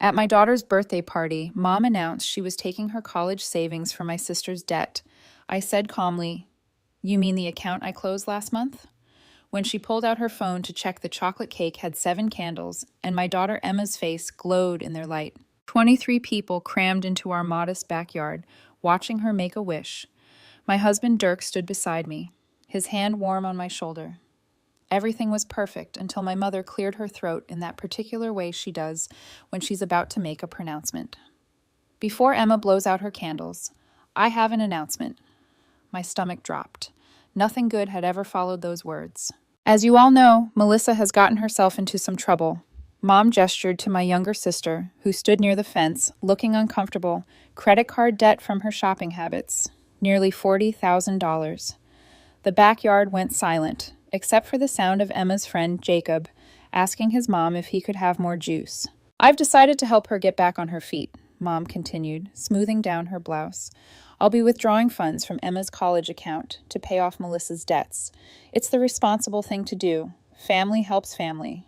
At my daughter's birthday party, Mom announced she was taking her college savings for my sister's debt. I said calmly, "You mean the account I closed last month?" When she pulled out her phone to check, the chocolate cake had 7 candles, and my daughter Emma's face glowed in their light. 23 people crammed into our modest backyard, watching her make a wish. My husband Dirk stood beside me, his hand warm on my shoulder. Everything was perfect until my mother cleared her throat in that particular way she does when she's about to make a pronouncement. Before Emma blows out her candles, I have an announcement. My stomach dropped. Nothing good had ever followed those words. As you all know, Melissa has gotten herself into some trouble. Mom gestured to my younger sister, who stood near the fence, looking uncomfortable, credit card debt from her shopping habits, nearly $40,000. The backyard went silent, except for the sound of Emma's friend Jacob asking his mom if he could have more juice. "I've decided to help her get back on her feet," Mom continued, smoothing down her blouse. "I'll be withdrawing funds from Emma's college account to pay off Melissa's debts. It's the responsible thing to do. Family helps family."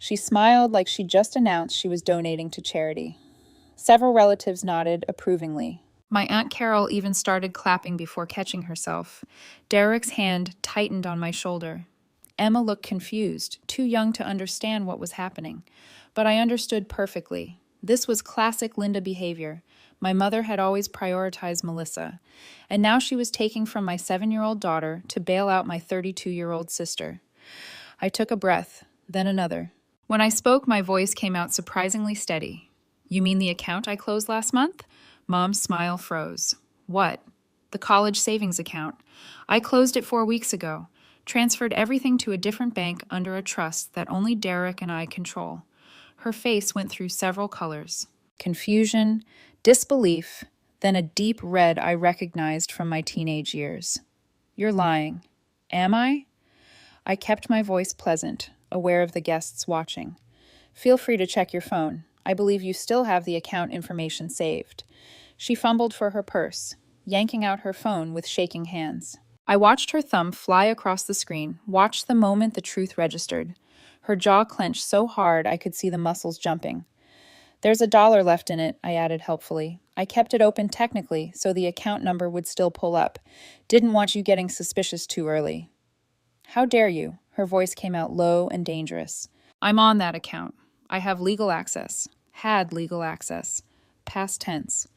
She smiled like she just announced she was donating to charity. Several relatives nodded approvingly. My Aunt Carol even started clapping before catching herself. Derek's hand tightened on my shoulder. Emma looked confused, too young to understand what was happening. But I understood perfectly. This was classic Linda behavior. My mother had always prioritized Melissa, and now she was taking from my 7-year-old daughter to bail out my 32-year-old sister. I took a breath, then another. When I spoke, my voice came out surprisingly steady. "You mean the account I closed last month?" Mom's smile froze. "What?" "The college savings account. I closed it 4 weeks ago, transferred everything to a different bank under a trust that only Derek and I control." Her face went through several colors. Confusion, disbelief, then a deep red I recognized from my teenage years. "You're lying." "Am I?" I kept my voice pleasant, aware of the guests watching. "Feel free to check your phone. I believe you still have the account information saved." She fumbled for her purse, yanking out her phone with shaking hands. I watched her thumb fly across the screen, watched the moment the truth registered. Her jaw clenched so hard I could see the muscles jumping. "There's $1 left in it," I added helpfully. "I kept it open technically, so the account number would still pull up. Didn't want you getting suspicious too early." "How dare you?" Her voice came out low and dangerous. "I'm on that account. I have legal access. Had legal access. Past tense.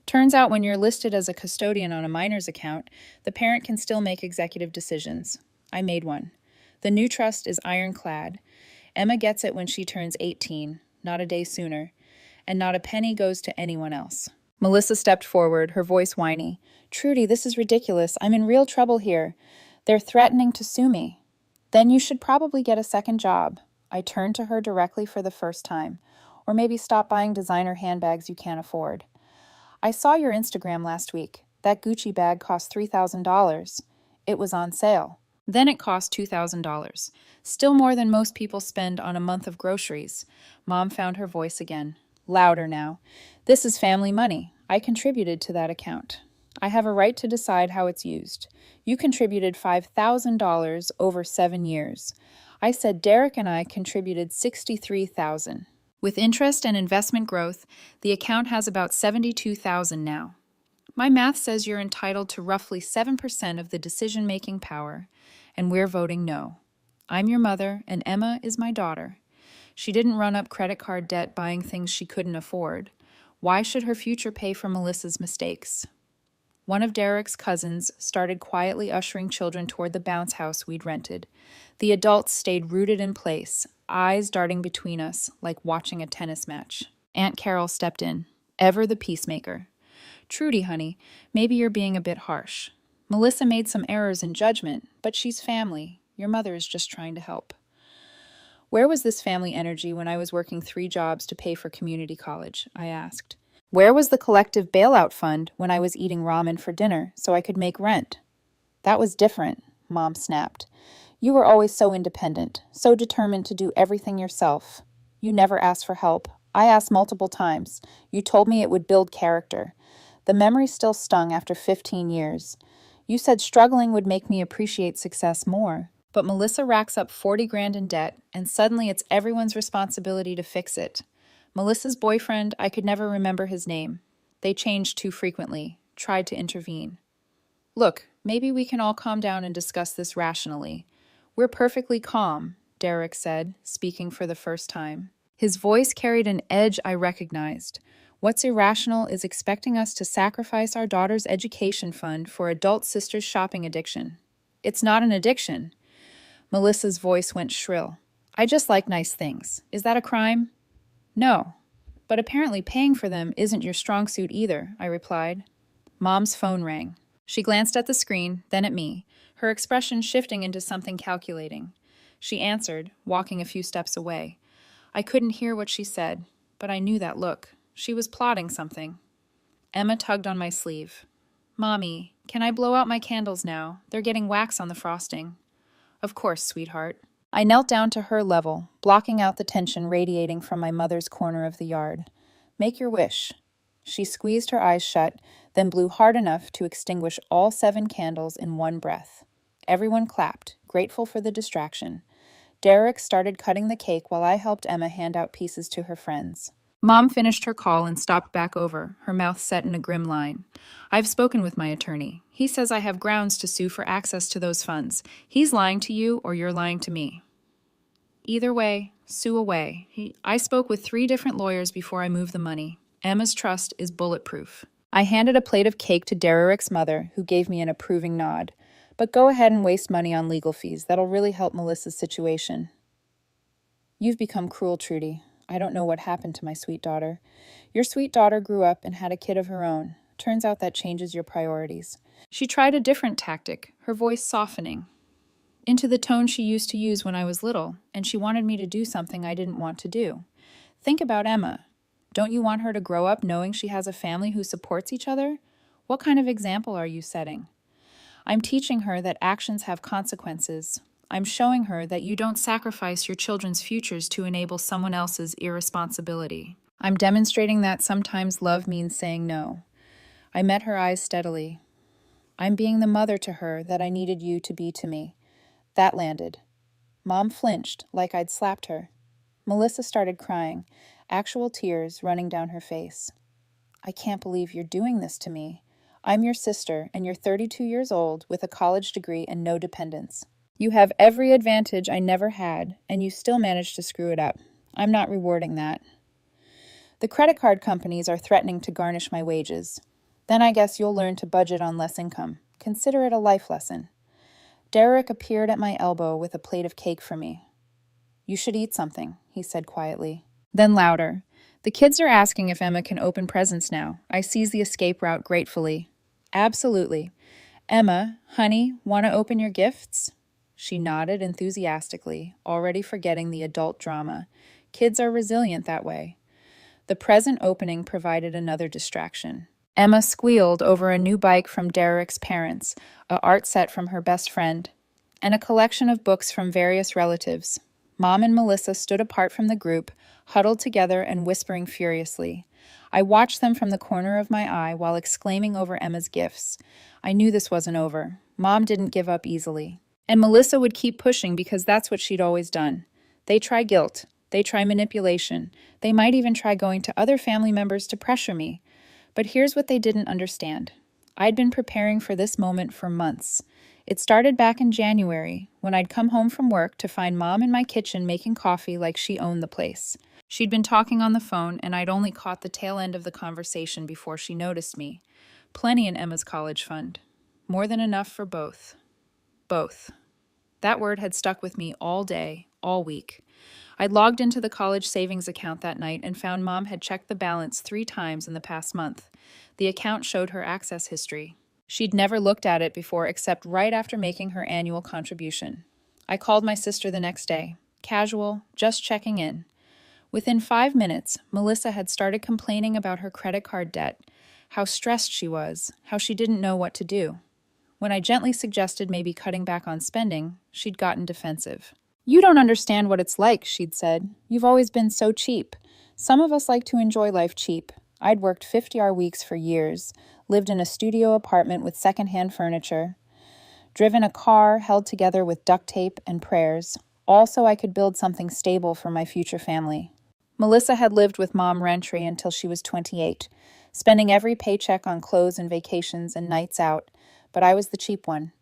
Turns out when you're listed as a custodian on a minor's account, the parent can still make executive decisions. I made one. The new trust is ironclad. Emma gets it when she turns 18, not a day sooner, and not a penny goes to anyone else." Melissa stepped forward, her voice whiny. "Trudy, this is ridiculous. I'm in real trouble here. They're threatening to sue me." "Then you should probably get a second job." I turned to her directly for the first time. "Or maybe stop buying designer handbags you can't afford. I saw your Instagram last week. That Gucci bag cost $3,000. It was on sale. Then it cost $2,000. Still more than most people spend on a month of groceries." Mom found her voice again. Louder now. "This is family money. I contributed to that account. I have a right to decide how it's used. You contributed $5,000 over 7 years. I said Derek and I contributed $63,000. With interest and investment growth, the account has about $72,000 now. My math says you're entitled to roughly 7% of the decision-making power, and we're voting no. I'm your mother, and Emma is my daughter. She didn't run up credit card debt buying things she couldn't afford. Why should her future pay for Melissa's mistakes?" One of Derek's cousins started quietly ushering children toward the bounce house we'd rented. The adults stayed rooted in place, eyes darting between us like watching a tennis match. Aunt Carol stepped in, ever the peacemaker. "Trudy, honey, maybe you're being a bit harsh. Melissa made some errors in judgment, but she's family. Your mother is just trying to help." "Where was this family energy when I was working 3 jobs to pay for community college?" I asked. "Where was the collective bailout fund when I was eating ramen for dinner so I could make rent?" "That was different," Mom snapped. "You were always so independent, so determined to do everything yourself. You never asked for help. I asked multiple times. You told me it would build character. The memory still stung after 15 years. You said struggling would make me appreciate success more. But Melissa racks up 40 grand in debt, and suddenly it's everyone's responsibility to fix it. Melissa's boyfriend, I could never remember his name. They changed too frequently, tried to intervene. Look, maybe we can all calm down and discuss this rationally. We're perfectly calm, Derek said, speaking for the first time. His voice carried an edge I recognized. What's irrational is expecting us to sacrifice our daughter's education fund for adult sister's shopping addiction. It's not an addiction. Melissa's voice went shrill. I just like nice things. Is that a crime? No. But apparently paying for them isn't your strong suit either, I replied. Mom's phone rang. She glanced at the screen, then at me, her expression shifting into something calculating. She answered, walking a few steps away. I couldn't hear what she said, but I knew that look. She was plotting something. Emma tugged on my sleeve. Mommy, can I blow out my candles now? They're getting wax on the frosting. Of course, sweetheart. I knelt down to her level, blocking out the tension radiating from my mother's corner of the yard. Make your wish. She squeezed her eyes shut, then blew hard enough to extinguish all 7 candles in one breath. Everyone clapped, grateful for the distraction. Derek started cutting the cake while I helped Emma hand out pieces to her friends. Mom finished her call and stopped back over, her mouth set in a grim line. I've spoken with my attorney. He says I have grounds to sue for access to those funds. He's lying to you or you're lying to me. Either way, sue away. I spoke with 3 different lawyers before I moved the money. Emma's trust is bulletproof. I handed a plate of cake to Derek's mother, who gave me an approving nod. But go ahead and waste money on legal fees. That'll really help Melissa's situation. You've become cruel, Trudy. I don't know what happened to my sweet daughter. Your sweet daughter grew up and had a kid of her own. Turns out that changes your priorities. She tried a different tactic, her voice softening, into the tone she used to use when I was little, and she wanted me to do something I didn't want to do. Think about Emma. Don't you want her to grow up knowing she has a family who supports each other? What kind of example are you setting? I'm teaching her that actions have consequences. I'm showing her that you don't sacrifice your children's futures to enable someone else's irresponsibility. I'm demonstrating that sometimes love means saying no. I met her eyes steadily. I'm being the mother to her that I needed you to be to me. That landed. Mom flinched, like I'd slapped her. Melissa started crying, actual tears running down her face. I can't believe you're doing this to me. I'm your sister, and you're 32 years old with a college degree and no dependents. You have every advantage I never had, and you still managed to screw it up. I'm not rewarding that. The credit card companies are threatening to garnish my wages. Then I guess you'll learn to budget on less income. Consider it a life lesson. Derek appeared at my elbow with a plate of cake for me. You should eat something, he said quietly. Then louder. The kids are asking if Emma can open presents now. I seized the escape route gratefully. Absolutely. Emma, honey, want to open your gifts? She nodded enthusiastically, already forgetting the adult drama. Kids are resilient that way. The present opening provided another distraction. Emma squealed over a new bike from Derek's parents, an art set from her best friend, and a collection of books from various relatives. Mom and Melissa stood apart from the group, huddled together and whispering furiously. I watched them from the corner of my eye while exclaiming over Emma's gifts. I knew this wasn't over. Mom didn't give up easily. And Melissa would keep pushing because that's what she'd always done. They try guilt. They try manipulation. They might even try going to other family members to pressure me. But here's what they didn't understand. I'd been preparing for this moment for months. It started back in January, when I'd come home from work to find Mom in my kitchen making coffee like she owned the place. She'd been talking on the phone, and I'd only caught the tail end of the conversation before she noticed me. Plenty in Emma's college fund. More than enough for both. Both. That word had stuck with me all day, all week. I'd logged into the college savings account that night and found Mom had checked the balance 3 times in the past month. The account showed her access history. She'd never looked at it before except right after making her annual contribution. I called my sister the next day. Casual, just checking in. Within 5 minutes, Melissa had started complaining about her credit card debt, how stressed she was, how she didn't know what to do. When I gently suggested maybe cutting back on spending, she'd gotten defensive. You don't understand what it's like, she'd said. You've always been so cheap. Some of us like to enjoy life cheap. I'd worked 50-hour weeks for years, lived in a studio apartment with secondhand furniture, driven a car held together with duct tape and prayers, all so I could build something stable for my future family. Melissa had lived with Mom Rentry until she was 28, spending every paycheck on clothes and vacations and nights out, but I was the cheap one.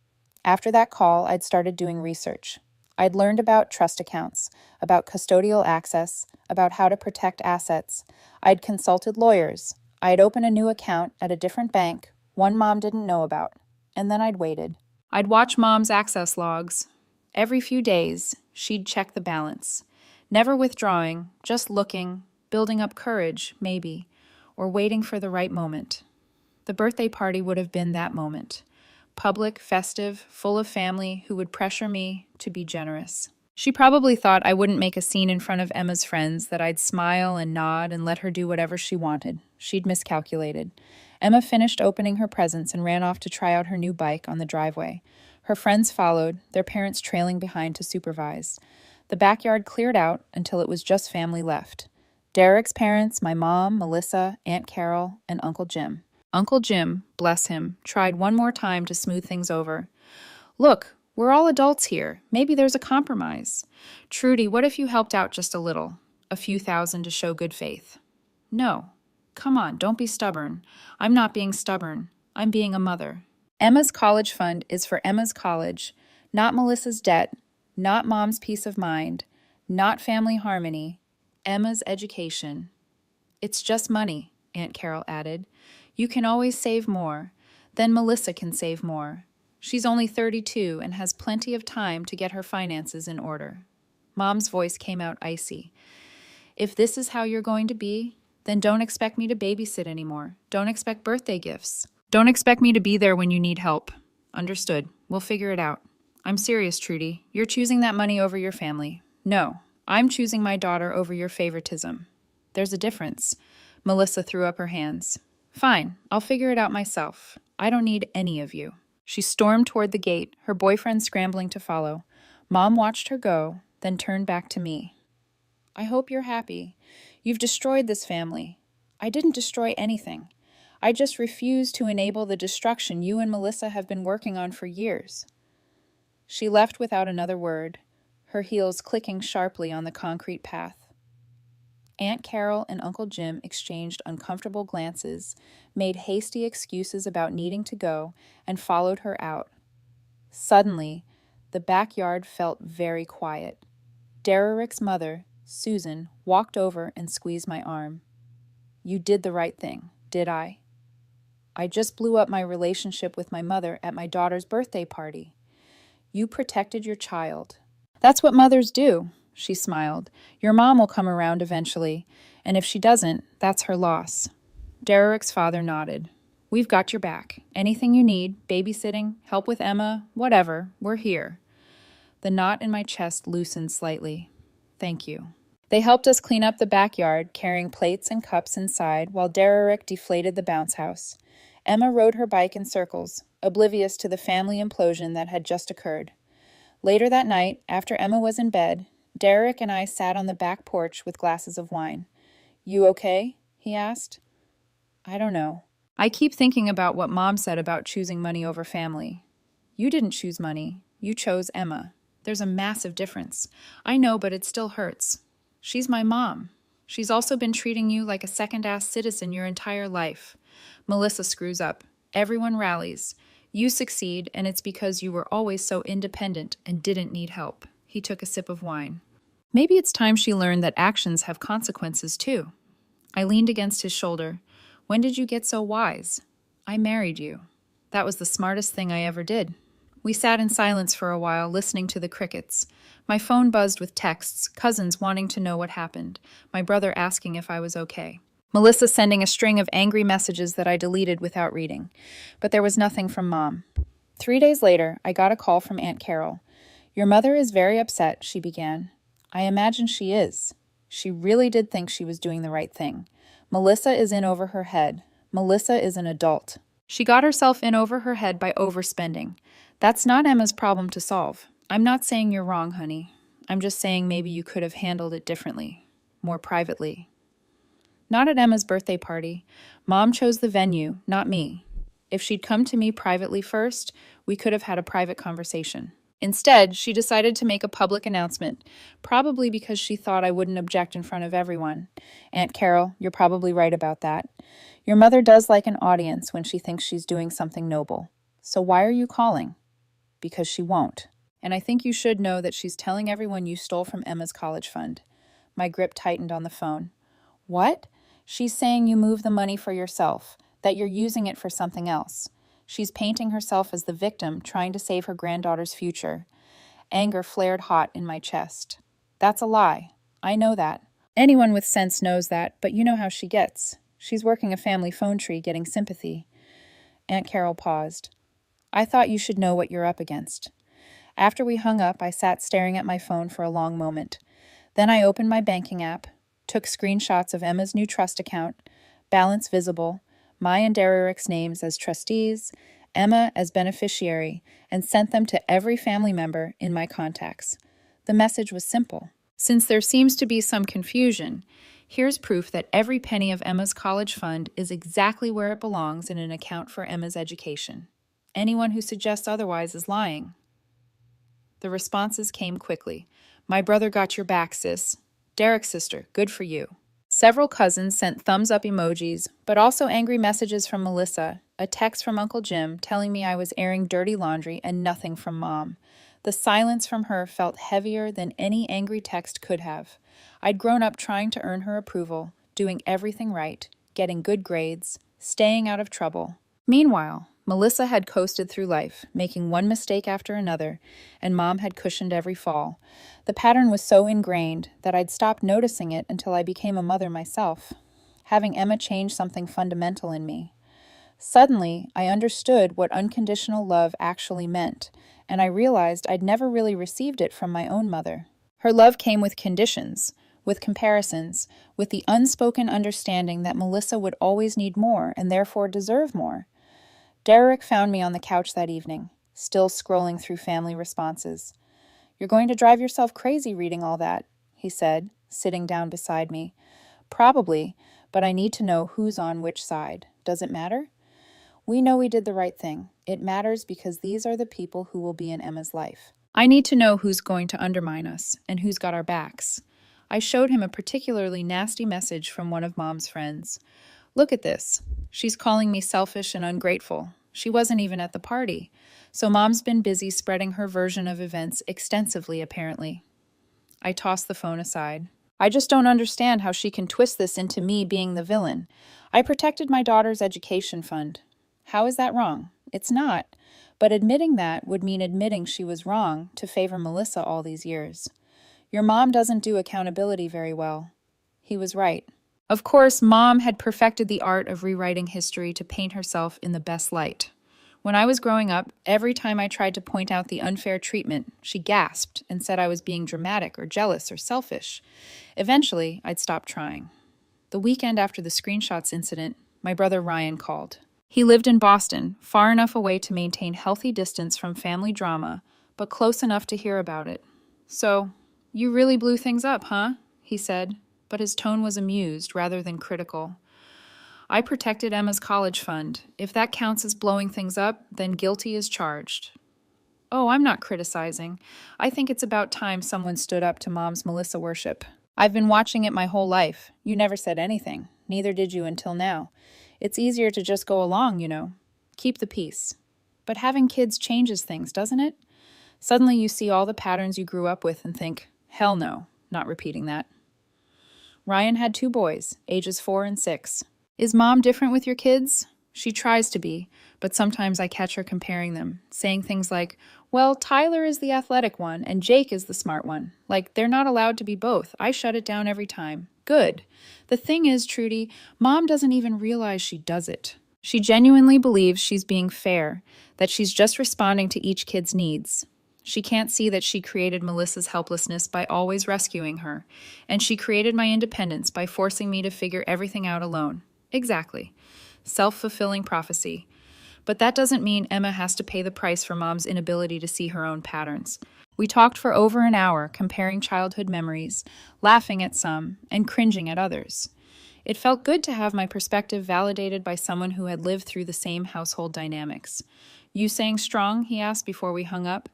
After that call, I'd started doing research. I'd learned about trust accounts, about custodial access, about how to protect assets. I'd consulted lawyers. I'd opened a new account at a different bank, one Mom didn't know about. And then I'd waited. I'd watch Mom's access logs. Every few days, she'd check the balance. Never withdrawing, just looking, building up courage, maybe, or waiting for the right moment. The birthday party would have been that moment. Public, festive, full of family who would pressure me to be generous. She probably thought I wouldn't make a scene in front of Emma's friends, that I'd smile and nod and let her do whatever she wanted. She'd miscalculated. Emma finished opening her presents and ran off to try out her new bike on the driveway. Her friends followed, their parents trailing behind to supervise. The backyard cleared out until it was just family left. Derek's parents, my mom, Melissa, Aunt Carol, and Uncle Jim. Uncle Jim, bless him, tried one more time to smooth things over. Look, we're all adults here. Maybe there's a compromise. Trudy, what if you helped out just a little? A few thousand to show good faith. No. Come on, don't be stubborn. I'm not being stubborn. I'm being a mother. Emma's college fund is for Emma's college, not Melissa's debt, not Mom's peace of mind, not family harmony, Emma's education. It's just money, Aunt Carol added. You can always save more. Then Melissa can save more. She's only 32 and has plenty of time to get her finances in order. Mom's voice came out icy. If this is how you're going to be, then don't expect me to babysit anymore. Don't expect birthday gifts. Don't expect me to be there when you need help. Understood. We'll figure it out. I'm serious, Trudy. You're choosing that money over your family. No, I'm choosing my daughter over your favoritism. There's a difference. Melissa threw up her hands. Fine, I'll figure it out myself. I don't need any of you. She stormed toward the gate, her boyfriend scrambling to follow. Mom watched her go, then turned back to me. I hope you're happy. You've destroyed this family. I didn't destroy anything. I just refuse to enable the destruction you and Melissa have been working on for years. She left without another word, her heels clicking sharply on the concrete path. Aunt Carol and Uncle Jim exchanged uncomfortable glances, made hasty excuses about needing to go, and followed her out. Suddenly, the backyard felt very quiet. Derek's mother, Susan, walked over and squeezed my arm. You did the right thing, did I? I just blew up my relationship with my mother at my daughter's birthday party. You protected your child. That's what mothers do. She smiled. Your mom will come around eventually, and if she doesn't, that's her loss. Derek's father nodded. We've got your back. Anything you need, babysitting, help with Emma, whatever, we're here. The knot in my chest loosened slightly. Thank you. They helped us clean up the backyard, carrying plates and cups inside, while Derek deflated the bounce house. Emma rode her bike in circles, oblivious to the family implosion that had just occurred. Later that night, after Emma was in bed, Derek and I sat on the back porch with glasses of wine. You okay? He asked. I don't know. I keep thinking about what Mom said about choosing money over family. You didn't choose money. You chose Emma. There's a massive difference. I know, but it still hurts. She's my mom. She's also been treating you like a second-ass citizen your entire life. Melissa screws up. Everyone rallies. You succeed, and it's because you were always so independent and didn't need help. He took a sip of wine. Maybe it's time she learned that actions have consequences, too. I leaned against his shoulder. When did you get so wise? I married you. That was the smartest thing I ever did. We sat in silence for a while, listening to the crickets. My phone buzzed with texts, cousins wanting to know what happened, my brother asking if I was okay. Melissa sending a string of angry messages that I deleted without reading. But there was nothing from Mom. 3 days later, I got a call from Aunt Carol. Your mother is very upset, she began. I imagine she is. She really did think she was doing the right thing. Melissa is in over her head. Melissa is an adult. She got herself in over her head by overspending. That's not Emma's problem to solve. I'm not saying you're wrong, honey. I'm just saying maybe you could have handled it differently, more privately. Not at Emma's birthday party. Mom chose the venue, not me. If she'd come to me privately first, we could have had a private conversation. Instead, she decided to make a public announcement, probably because she thought I wouldn't object in front of everyone. Aunt Carol, you're probably right about that. Your mother does like an audience when she thinks she's doing something noble. So why are you calling? Because she won't. And I think you should know that she's telling everyone you stole from Emma's college fund. My grip tightened on the phone. What? She's saying you moved the money for yourself, that you're using it for something else. She's painting herself as the victim, trying to save her granddaughter's future. Anger flared hot in my chest. That's a lie. I know that. Anyone with sense knows that, but you know how she gets. She's working a family phone tree, getting sympathy. Aunt Carol paused. I thought you should know what you're up against. After we hung up, I sat staring at my phone for a long moment. Then I opened my banking app, took screenshots of Emma's new trust account, balance visible, my and Derek's names as trustees, Emma as beneficiary, and sent them to every family member in my contacts. The message was simple. Since there seems to be some confusion, here's proof that every penny of Emma's college fund is exactly where it belongs in an account for Emma's education. Anyone who suggests otherwise is lying. The responses came quickly. My brother got your back, sis. Derek's sister, good for you. Several cousins sent thumbs up emojis, but also angry messages from Melissa, a text from Uncle Jim telling me I was airing dirty laundry and nothing from Mom. The silence from her felt heavier than any angry text could have. I'd grown up trying to earn her approval, doing everything right, getting good grades, staying out of trouble. Meanwhile, Melissa had coasted through life, making one mistake after another, and Mom had cushioned every fall. The pattern was so ingrained that I'd stopped noticing it until I became a mother myself, having Emma change something fundamental in me. Suddenly, I understood what unconditional love actually meant, and I realized I'd never really received it from my own mother. Her love came with conditions, with comparisons, with the unspoken understanding that Melissa would always need more and therefore deserve more. Derek found me on the couch that evening, still scrolling through family responses. You're going to drive yourself crazy reading all that, he said, sitting down beside me. Probably, but I need to know who's on which side. Does it matter? We know we did the right thing. It matters because these are the people who will be in Emma's life. I need to know who's going to undermine us and who's got our backs. I showed him a particularly nasty message from one of Mom's friends. Look at this. She's calling me selfish and ungrateful. She wasn't even at the party. So Mom's been busy spreading her version of events extensively, apparently. I tossed the phone aside. I just don't understand how she can twist this into me being the villain. I protected my daughter's education fund. How is that wrong? It's not. But admitting that would mean admitting she was wrong to favor Melissa all these years. Your mom doesn't do accountability very well. He was right. Of course, Mom had perfected the art of rewriting history to paint herself in the best light. When I was growing up, every time I tried to point out the unfair treatment, she gasped and said I was being dramatic or jealous or selfish. Eventually, I'd stop trying. The weekend after the screenshots incident, my brother Ryan called. He lived in Boston, far enough away to maintain healthy distance from family drama, but close enough to hear about it. So, you really blew things up, huh? He said, but his tone was amused rather than critical. I protected Emma's college fund. If that counts as blowing things up, then guilty as charged. Oh, I'm not criticizing. I think it's about time someone stood up to Mom's Melissa worship. I've been watching it my whole life. You never said anything. Neither did you until now. It's easier to just go along, you know. Keep the peace. But having kids changes things, doesn't it? Suddenly you see all the patterns you grew up with and think, hell no, not repeating that. Ryan had 2 boys, ages 4 and 6. Is Mom different with your kids? She tries to be, but sometimes I catch her comparing them, saying things like, well, Tyler is the athletic one and Jake is the smart one. Like, they're not allowed to be both. I shut it down every time. Good. The thing is, Trudy, Mom doesn't even realize she does it. She genuinely believes she's being fair, that she's just responding to each kid's needs. She can't see that she created Melissa's helplessness by always rescuing her, and she created my independence by forcing me to figure everything out alone. Exactly. Self-fulfilling prophecy. But that doesn't mean Emma has to pay the price for Mom's inability to see her own patterns. We talked for over an hour, comparing childhood memories, laughing at some, and cringing at others. It felt good to have my perspective validated by someone who had lived through the same household dynamics. You staying strong? He asked before we hung up.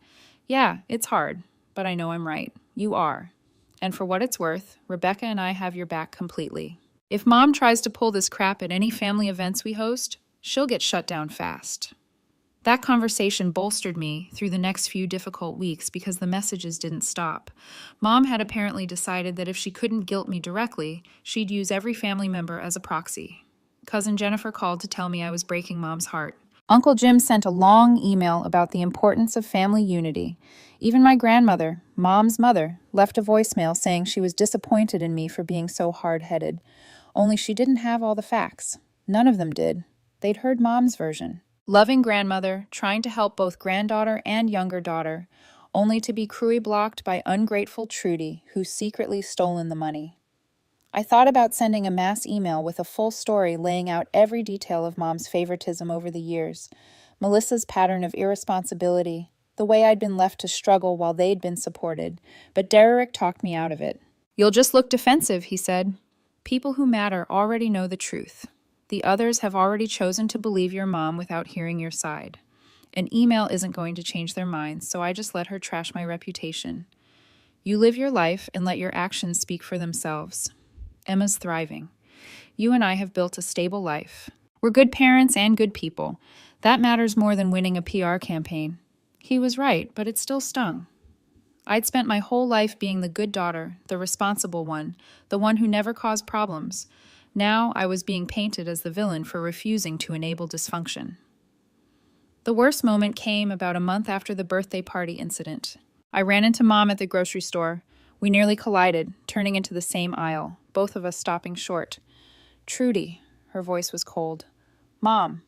Yeah, it's hard, but I know I'm right. You are. And for what it's worth, Rebecca and I have your back completely. If Mom tries to pull this crap at any family events we host, she'll get shut down fast. That conversation bolstered me through the next few difficult weeks because the messages didn't stop. Mom had apparently decided that if she couldn't guilt me directly, she'd use every family member as a proxy. Cousin Jennifer called to tell me I was breaking Mom's heart. Uncle Jim sent a long email about the importance of family unity. Even my grandmother, Mom's mother, left a voicemail saying she was disappointed in me for being so hard-headed. Only she didn't have all the facts. None of them did. They'd heard Mom's version. Loving grandmother, trying to help both granddaughter and younger daughter, only to be cruelly blocked by ungrateful Trudy, who's secretly stolen the money. I thought about sending a mass email with a full story laying out every detail of Mom's favoritism over the years, Melissa's pattern of irresponsibility, the way I'd been left to struggle while they'd been supported, but Derek talked me out of it. You'll just look defensive, he said. People who matter already know the truth. The others have already chosen to believe your mom without hearing your side. An email isn't going to change their minds, so I just let her trash my reputation. You live your life and let your actions speak for themselves. Emma's thriving. You and I have built a stable life. We're good parents and good people. That matters more than winning a PR campaign. He was right, but it still stung. I'd spent my whole life being the good daughter, the responsible one, the one who never caused problems. Now I was being painted as the villain for refusing to enable dysfunction. The worst moment came about a month after the birthday party incident. I ran into Mom at the grocery store. We nearly collided, turning into the same aisle, both of us stopping short. Trudy, her voice was cold. Mom.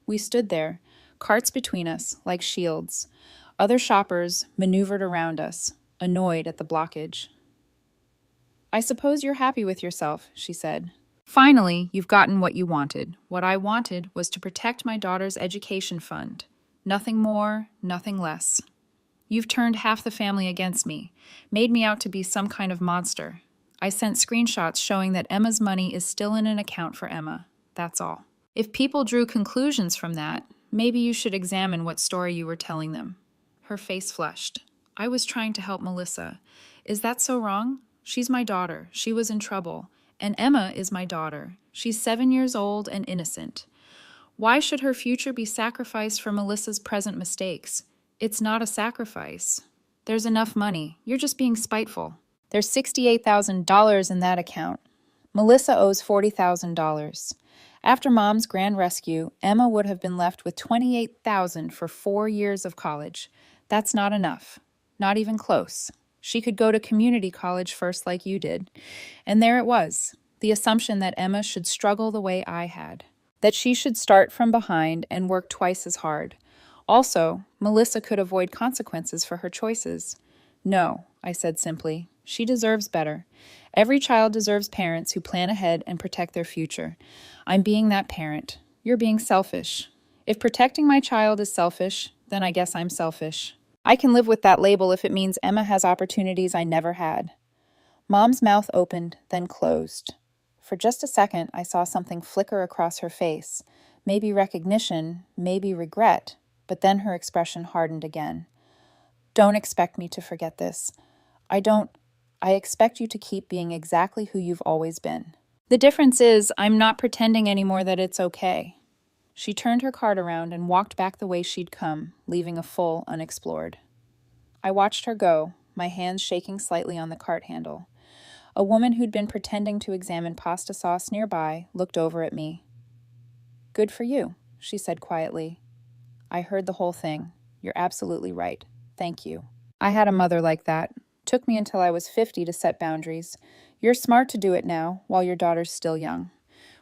We stood there, carts between us, like shields. Other shoppers maneuvered around us, annoyed at the blockage. I suppose you're happy with yourself, she said. Finally, you've gotten what you wanted. What I wanted was to protect my daughter's education fund. Nothing more, nothing less. You've turned half the family against me, made me out to be some kind of monster. I sent screenshots showing that Emma's money is still in an account for Emma. That's all. If people drew conclusions from that, maybe you should examine what story you were telling them. Her face flushed. I was trying to help Melissa. Is that so wrong? She's my daughter. She was in trouble. And Emma is my daughter. She's 7 years old and innocent. Why should her future be sacrificed for Melissa's present mistakes? It's not a sacrifice. There's enough money. You're just being spiteful. There's $68,000 in that account. Melissa owes $40,000. After Mom's grand rescue, Emma would have been left with $28,000 for 4 years of college. That's not enough. Not even close. She could go to community college first like you did. And there it was, the assumption that Emma should struggle the way I had, that she should start from behind and work twice as hard. Also, Melissa could avoid consequences for her choices. No, I said simply. She deserves better. Every child deserves parents who plan ahead and protect their future. I'm being that parent. You're being selfish. If protecting my child is selfish, then I guess I'm selfish. I can live with that label if it means Emma has opportunities I never had. Mom's mouth opened, then closed. For just a second, I saw something flicker across her face. Maybe recognition, maybe regret, but then her expression hardened again. Don't expect me to forget this. I expect you to keep being exactly who you've always been. The difference is, I'm not pretending anymore that it's okay. She turned her cart around and walked back the way she'd come, leaving a full unexplored. I watched her go, my hands shaking slightly on the cart handle. A woman who'd been pretending to examine pasta sauce nearby looked over at me. Good for you, she said quietly. I heard the whole thing. You're absolutely right. Thank you. I had a mother like that. Took me until I was 50 to set boundaries. You're smart to do it now, while your daughter's still young.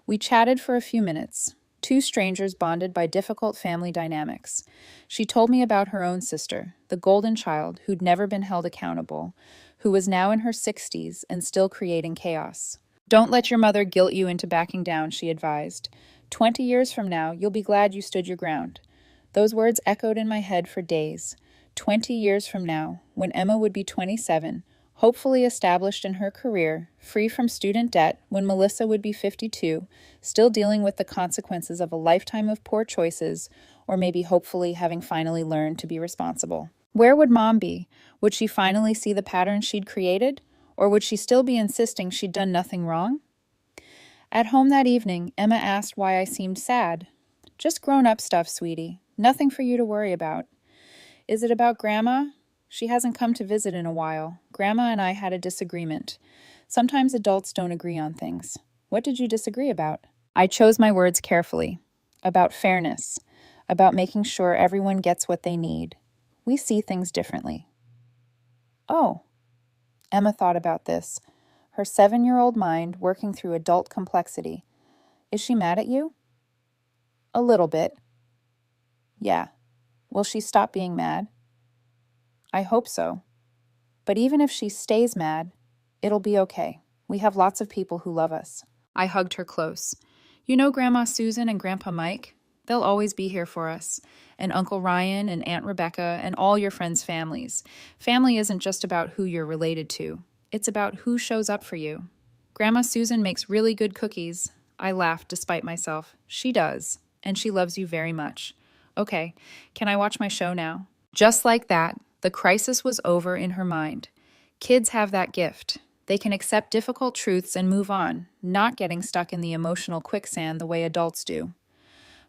We chatted for a few minutes. Two strangers bonded by difficult family dynamics. She told me about her own sister, the golden child who'd never been held accountable, who was now in her 60s and still creating chaos. Don't let your mother guilt you into backing down, she advised. 20 years from now, you'll be glad you stood your ground. Those words echoed in my head for days. 20 years from now, when Emma would be 27, hopefully established in her career, free from student debt, when Melissa would be 52, still dealing with the consequences of a lifetime of poor choices, or maybe hopefully having finally learned to be responsible. Where would Mom be? Would she finally see the pattern she'd created? Or would she still be insisting she'd done nothing wrong? At home that evening, Emma asked why I seemed sad. Just grown-up stuff, sweetie. Nothing for you to worry about. Is it about Grandma? She hasn't come to visit in a while. Grandma and I had a disagreement. Sometimes adults don't agree on things. What did you disagree about? I chose my words carefully. About fairness. About making sure everyone gets what they need. We see things differently. Oh, Emma thought about this, her 7-year-old mind working through adult complexity. Is she mad at you? A little bit. Yeah. Will she stop being mad? I hope so. But even if she stays mad, it'll be okay. We have lots of people who love us. I hugged her close. You know Grandma Susan and Grandpa Mike? They'll always be here for us. And Uncle Ryan and Aunt Rebecca and all your friends' families. Family isn't just about who you're related to. It's about who shows up for you. Grandma Susan makes really good cookies. I laughed despite myself. She does. And she loves you very much. Okay, can I watch my show now? Just like that, the crisis was over in her mind. Kids have that gift. They can accept difficult truths and move on, not getting stuck in the emotional quicksand the way adults do.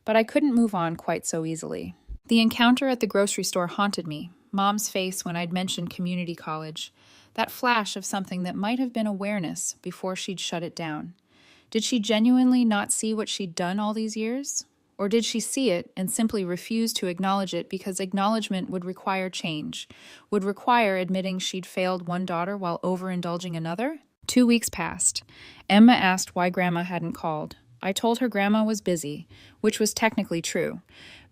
But I couldn't move on quite so easily. The encounter at the grocery store haunted me, Mom's face when I'd mentioned community college, that flash of something that might have been awareness before she'd shut it down. Did she genuinely not see what she'd done all these years? Or did she see it and simply refuse to acknowledge it because acknowledgement would require change, would require admitting she'd failed one daughter while overindulging another? 2 weeks passed. Emma asked why Grandma hadn't called. I told her Grandma was busy, which was technically true.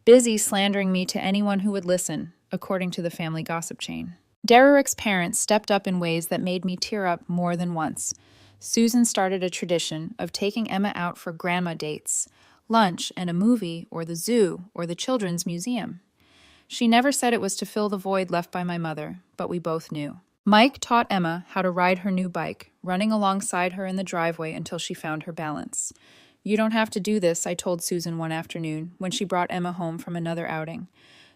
Busy slandering me to anyone who would listen, according to the family gossip chain. Derek's parents stepped up in ways that made me tear up more than once. Susan started a tradition of taking Emma out for grandma dates, lunch and a movie or the zoo or the children's museum. She never said it was to fill the void left by my mother, but we both knew. Mike taught Emma how to ride her new bike, running alongside her in the driveway until she found her balance. You don't have to do this, I told Susan one afternoon when she brought Emma home from another outing.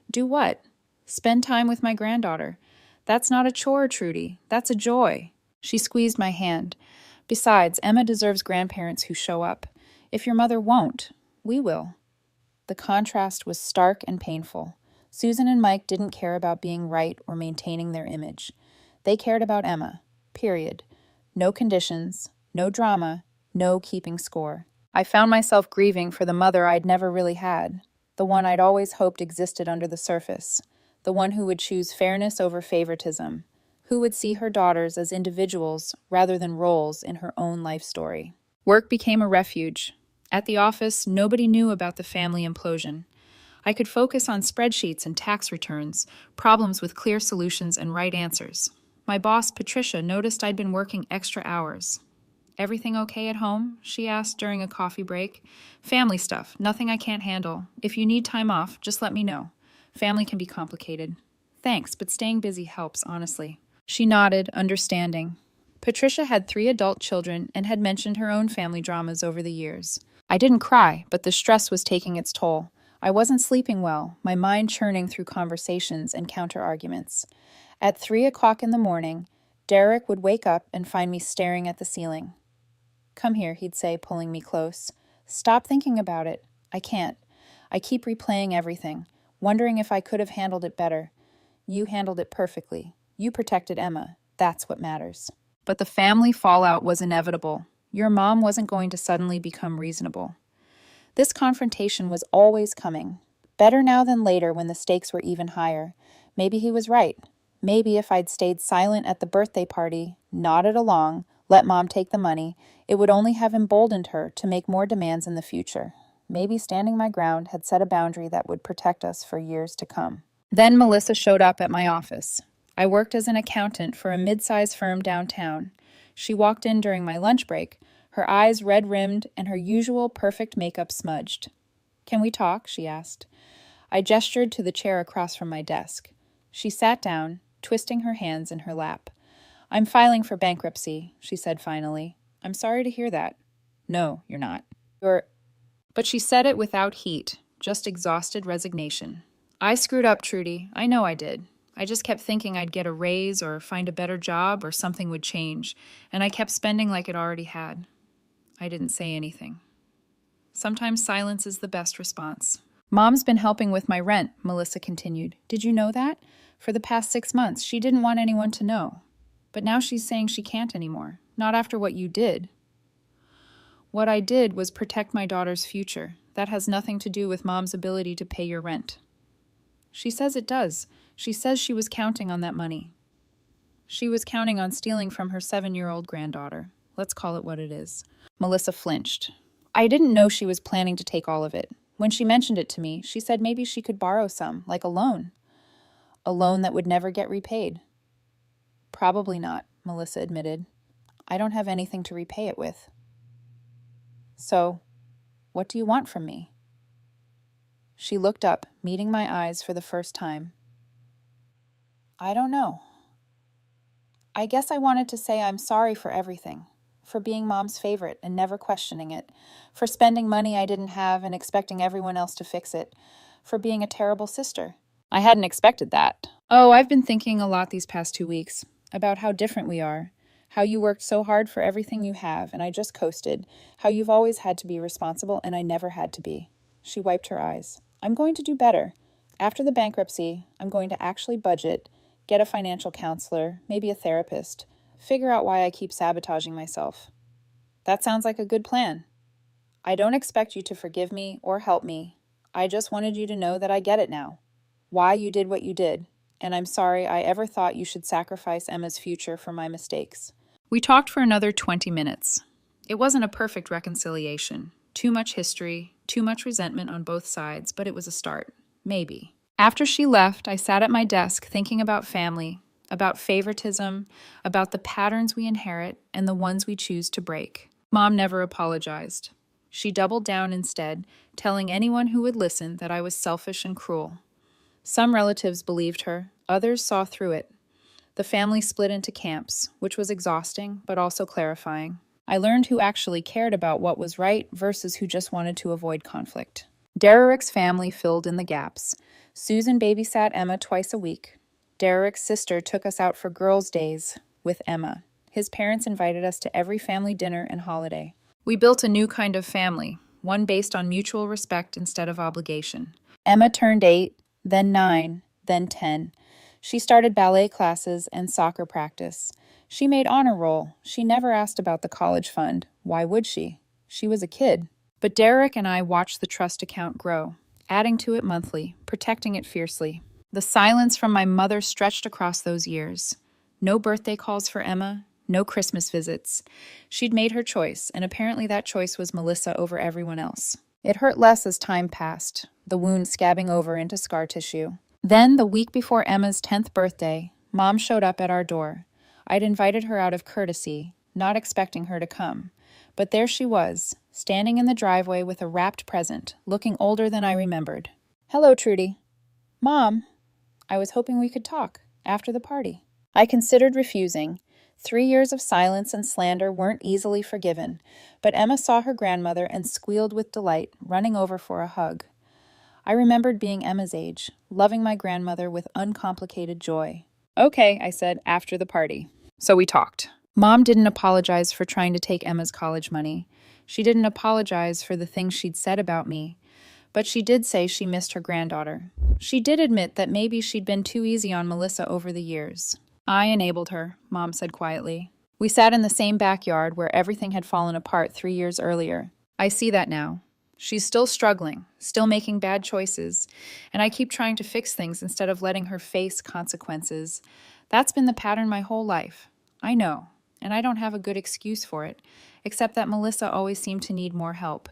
Do what? Spend time with my granddaughter. That's not a chore, Trudy. That's a joy. She squeezed my hand. Besides, Emma deserves grandparents who show up. If your mother won't, we will. The contrast was stark and painful. Susan and Mike didn't care about being right or maintaining their image. They cared about Emma. Period. No conditions, no drama, no keeping score. I found myself grieving for the mother I'd never really had, the one I'd always hoped existed under the surface, the one who would choose fairness over favoritism, who would see her daughters as individuals rather than roles in her own life story. Work became a refuge. At the office, nobody knew about the family implosion. I could focus on spreadsheets and tax returns, problems with clear solutions and right answers. My boss, Patricia, noticed I'd been working extra hours. Everything okay at home? She asked during a coffee break. Family stuff, nothing I can't handle. If you need time off, just let me know. Family can be complicated. Thanks, but staying busy helps, honestly. She nodded, understanding. Patricia had 3 adult children and had mentioned her own family dramas over the years. I didn't cry, but the stress was taking its toll. I wasn't sleeping well, my mind churning through conversations and counter-arguments. At 3 o'clock in the morning, Derek would wake up and find me staring at the ceiling. Come here, he'd say, pulling me close. Stop thinking about it. I can't. I keep replaying everything, wondering if I could have handled it better. You handled it perfectly. You protected Emma. That's what matters. But the family fallout was inevitable. Your mom wasn't going to suddenly become reasonable. This confrontation was always coming. Better now than later when the stakes were even higher. Maybe he was right. Maybe if I'd stayed silent at the birthday party, nodded along, let Mom take the money, it would only have emboldened her to make more demands in the future. Maybe standing my ground had set a boundary that would protect us for years to come. Then Melissa showed up at my office. I worked as an accountant for a mid-sized firm downtown. She walked in during my lunch break, her eyes red-rimmed and her usual perfect makeup smudged. Can we talk? She asked. I gestured to the chair across from my desk. She sat down, twisting her hands in her lap. I'm filing for bankruptcy, she said finally. I'm sorry to hear that. No, you're not. But she said it without heat, just exhausted resignation. I screwed up, Trudy. I know I did. I just kept thinking I'd get a raise or find a better job or something would change, and I kept spending like it already had. I didn't say anything. Sometimes silence is the best response. Mom's been helping with my rent, Melissa continued. Did you know that? For the past 6 months, she didn't want anyone to know. But now she's saying she can't anymore. Not after what you did. What I did was protect my daughter's future. That has nothing to do with Mom's ability to pay your rent. She says it does. She says she was counting on that money. She was counting on stealing from her 7-year-old granddaughter. Let's call it what it is. Melissa flinched. I didn't know she was planning to take all of it. When she mentioned it to me, she said maybe she could borrow some, like a loan. A loan that would never get repaid. Probably not, Melissa admitted. I don't have anything to repay it with. So, what do you want from me? She looked up, meeting my eyes for the first time. I don't know. I guess I wanted to say I'm sorry for everything. For being Mom's favorite and never questioning it. For spending money I didn't have and expecting everyone else to fix it. For being a terrible sister. I hadn't expected that. Oh, I've been thinking a lot these past 2 weeks about how different we are. How you worked so hard for everything you have and I just coasted. How you've always had to be responsible and I never had to be. She wiped her eyes. I'm going to do better. After the bankruptcy, I'm going to actually budget, get a financial counselor, maybe a therapist, figure out why I keep sabotaging myself. That sounds like a good plan. I don't expect you to forgive me or help me. I just wanted you to know that I get it now. Why you did what you did. And I'm sorry I ever thought you should sacrifice Emma's future for my mistakes. We talked for another 20 minutes. It wasn't a perfect reconciliation. Too much history, too much resentment on both sides, but it was a start. Maybe. After she left, I sat at my desk thinking about family, about favoritism, about the patterns we inherit and the ones we choose to break. Mom never apologized. She doubled down instead, telling anyone who would listen that I was selfish and cruel. Some relatives believed her, others saw through it. The family split into camps, which was exhausting but also clarifying. I learned who actually cared about what was right versus who just wanted to avoid conflict. Derek's family filled in the gaps. Susan babysat Emma twice a week. Derek's sister took us out for girls' days with Emma. His parents invited us to every family dinner and holiday. We built a new kind of family, one based on mutual respect instead of obligation. Emma turned 8, then 9, then 10. She started ballet classes and soccer practice. She made honor roll. She never asked about the college fund. Why would she? She was a kid. But Derek and I watched the trust account grow, adding to it monthly, protecting it fiercely. The silence from my mother stretched across those years. No birthday calls for Emma, no Christmas visits. She'd made her choice, and apparently that choice was Melissa over everyone else. It hurt less as time passed, the wound scabbing over into scar tissue. Then, the week before Emma's 10th birthday, Mom showed up at our door. I'd invited her out of courtesy, not expecting her to come. But there she was, standing in the driveway with a wrapped present, looking older than I remembered. Hello, Trudy. Mom. I was hoping we could talk, after the party. I considered refusing. 3 years of silence and slander weren't easily forgiven, but Emma saw her grandmother and squealed with delight, running over for a hug. I remembered being Emma's age, loving my grandmother with uncomplicated joy. Okay, I said, after the party. So we talked. Mom didn't apologize for trying to take Emma's college money. She didn't apologize for the things she'd said about me. But she did say she missed her granddaughter. She did admit that maybe she'd been too easy on Melissa over the years. I enabled her, Mom said quietly. We sat in the same backyard where everything had fallen apart 3 years earlier. I see that now. She's still struggling, still making bad choices, and I keep trying to fix things instead of letting her face consequences. That's been the pattern my whole life. I know, and I don't have a good excuse for it, except that Melissa always seemed to need more help.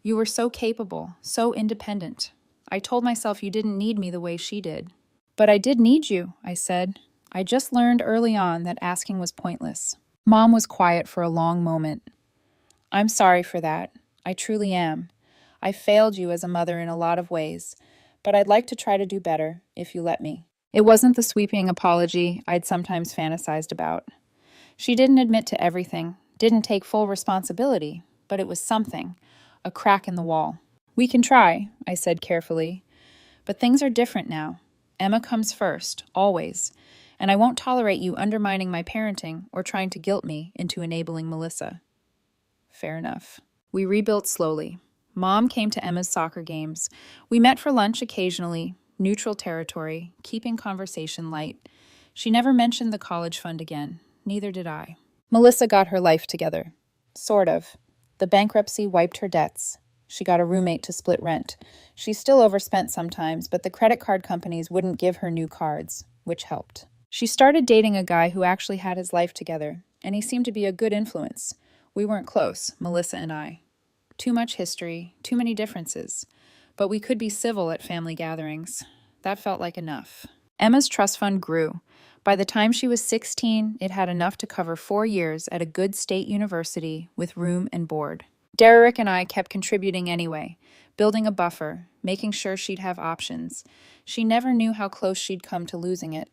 You were so capable, so independent. I told myself you didn't need me the way she did. But I did need you, I said. I just learned early on that asking was pointless. Mom was quiet for a long moment. I'm sorry for that. I truly am. I failed you as a mother in a lot of ways, but I'd like to try to do better, if you let me. It wasn't the sweeping apology I'd sometimes fantasized about. She didn't admit to everything, didn't take full responsibility, but it was something, a crack in the wall. We can try, I said carefully, but things are different now. Emma comes first, always, and I won't tolerate you undermining my parenting or trying to guilt me into enabling Melissa. Fair enough. We rebuilt slowly. Mom came to Emma's soccer games. We met for lunch occasionally, neutral territory, keeping conversation light. She never mentioned the college fund again. Neither did I. Melissa got her life together. Sort of. The bankruptcy wiped her debts. She got a roommate to split rent. She still overspent sometimes, but the credit card companies wouldn't give her new cards, which helped. She started dating a guy who actually had his life together, and he seemed to be a good influence. We weren't close, Melissa and I. Too much history, too many differences. But we could be civil at family gatherings. That felt like enough. Emma's trust fund grew. By the time she was 16, it had enough to cover 4 years at a good state university with room and board. Derek and I kept contributing anyway, building a buffer, making sure she'd have options. She never knew how close she'd come to losing it.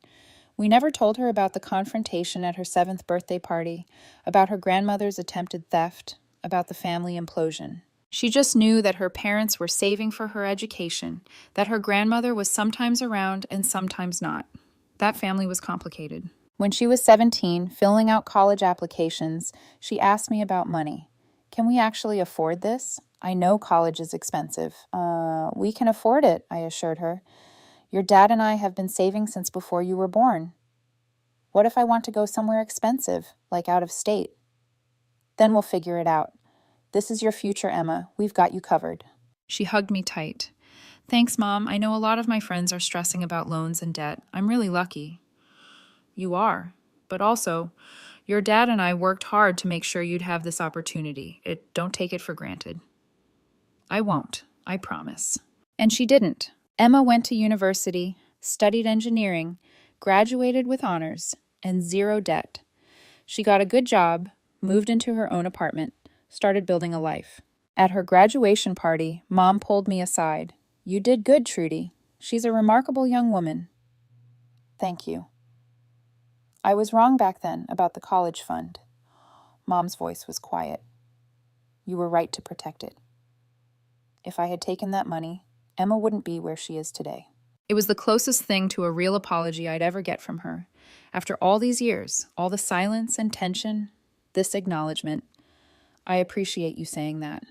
We never told her about the confrontation at her 7th birthday party, about her grandmother's attempted theft, about the family implosion. She just knew that her parents were saving for her education, that her grandmother was sometimes around and sometimes not. That family was complicated. When she was 17, filling out college applications, she asked me about money. Can we actually afford this? I know college is expensive. We can afford it, I assured her. Your dad and I have been saving since before you were born. What if I want to go somewhere expensive, like out of state? Then we'll figure it out. This is your future, Emma. We've got you covered. She hugged me tight. Thanks, Mom. I know a lot of my friends are stressing about loans and debt. I'm really lucky. You are. But also, your dad and I worked hard to make sure you'd have this opportunity. Don't take it for granted. I won't. I promise. And she didn't. Emma went to university, studied engineering, graduated with honors, and 0 debt. She got a good job, moved into her own apartment, started building a life. At her graduation party, Mom pulled me aside. You did good, Trudy. She's a remarkable young woman. Thank you. I was wrong back then about the college fund. Mom's voice was quiet. You were right to protect it. If I had taken that money, Emma wouldn't be where she is today. It was the closest thing to a real apology I'd ever get from her. After all these years, all the silence and tension, this acknowledgement. I appreciate you saying that.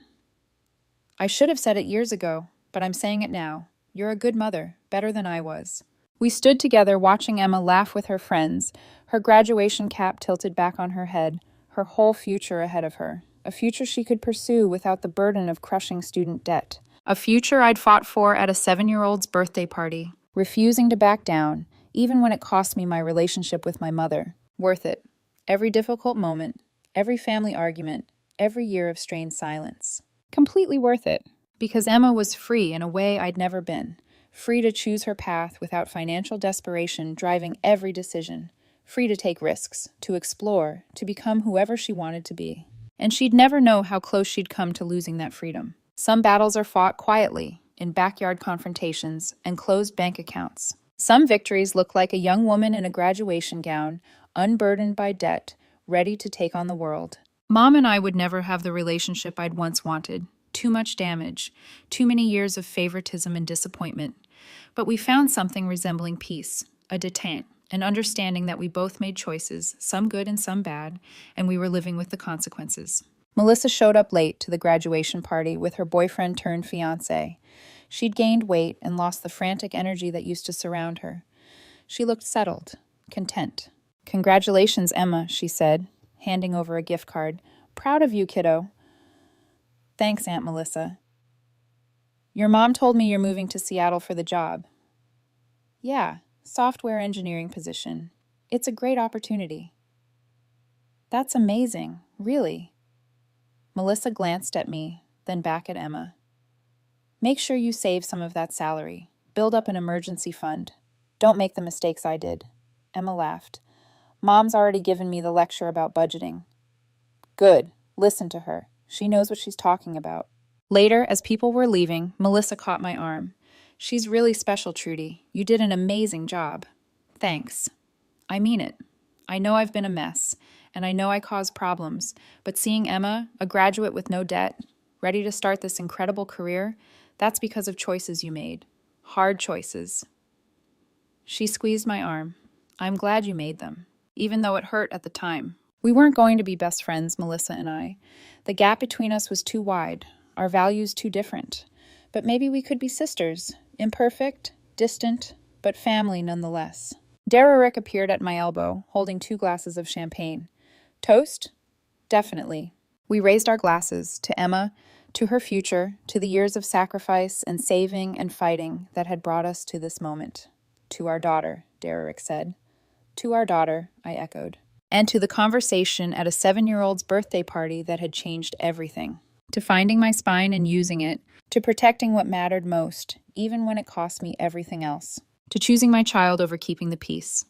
I should have said it years ago, but I'm saying it now. You're a good mother, better than I was. We stood together watching Emma laugh with her friends, her graduation cap tilted back on her head, her whole future ahead of her, a future she could pursue without the burden of crushing student debt, a future I'd fought for at a 7-year-old's birthday party, refusing to back down, even when it cost me my relationship with my mother. Worth it. Every difficult moment, every family argument, every year of strained silence. Completely worth it. Because Emma was free in a way I'd never been. Free to choose her path without financial desperation driving every decision. Free to take risks, to explore, to become whoever she wanted to be. And she'd never know how close she'd come to losing that freedom. Some battles are fought quietly, in backyard confrontations and closed bank accounts. Some victories look like a young woman in a graduation gown, unburdened by debt, ready to take on the world. Mom and I would never have the relationship I'd once wanted. Too much damage, too many years of favoritism and disappointment. But we found something resembling peace, a détente, an understanding that we both made choices, some good and some bad, and we were living with the consequences. Melissa showed up late to the graduation party with her boyfriend-turned-fiancé. She'd gained weight and lost the frantic energy that used to surround her. She looked settled, content. Congratulations, Emma, she said, handing over a gift card. Proud of you, kiddo. Thanks, Aunt Melissa. Your mom told me you're moving to Seattle for the job. Yeah, software engineering position. It's a great opportunity. That's amazing, really. Melissa glanced at me, then back at Emma. Make sure you save some of that salary. Build up an emergency fund. Don't make the mistakes I did. Emma laughed. Mom's already given me the lecture about budgeting. Good. Listen to her. She knows what she's talking about. Later, as people were leaving, Melissa caught my arm. She's really special, Trudy. You did an amazing job. Thanks. I mean it. I know I've been a mess, and I know I caused problems, but seeing Emma, a graduate with no debt, ready to start this incredible career, that's because of choices you made. Hard choices. She squeezed my arm. I'm glad you made them, even though it hurt at the time. We weren't going to be best friends, Melissa and I. The gap between us was too wide, our values too different. But maybe we could be sisters, imperfect, distant, but family nonetheless. Derrick appeared at my elbow, holding 2 glasses of champagne. Toast? Definitely. We raised our glasses to Emma, to her future, to the years of sacrifice and saving and fighting that had brought us to this moment. To our daughter, Derrick said. To our daughter, I echoed. And to the conversation at a 7-year-old's birthday party that had changed everything. To finding my spine and using it. To protecting what mattered most, even when it cost me everything else. To choosing my child over keeping the peace.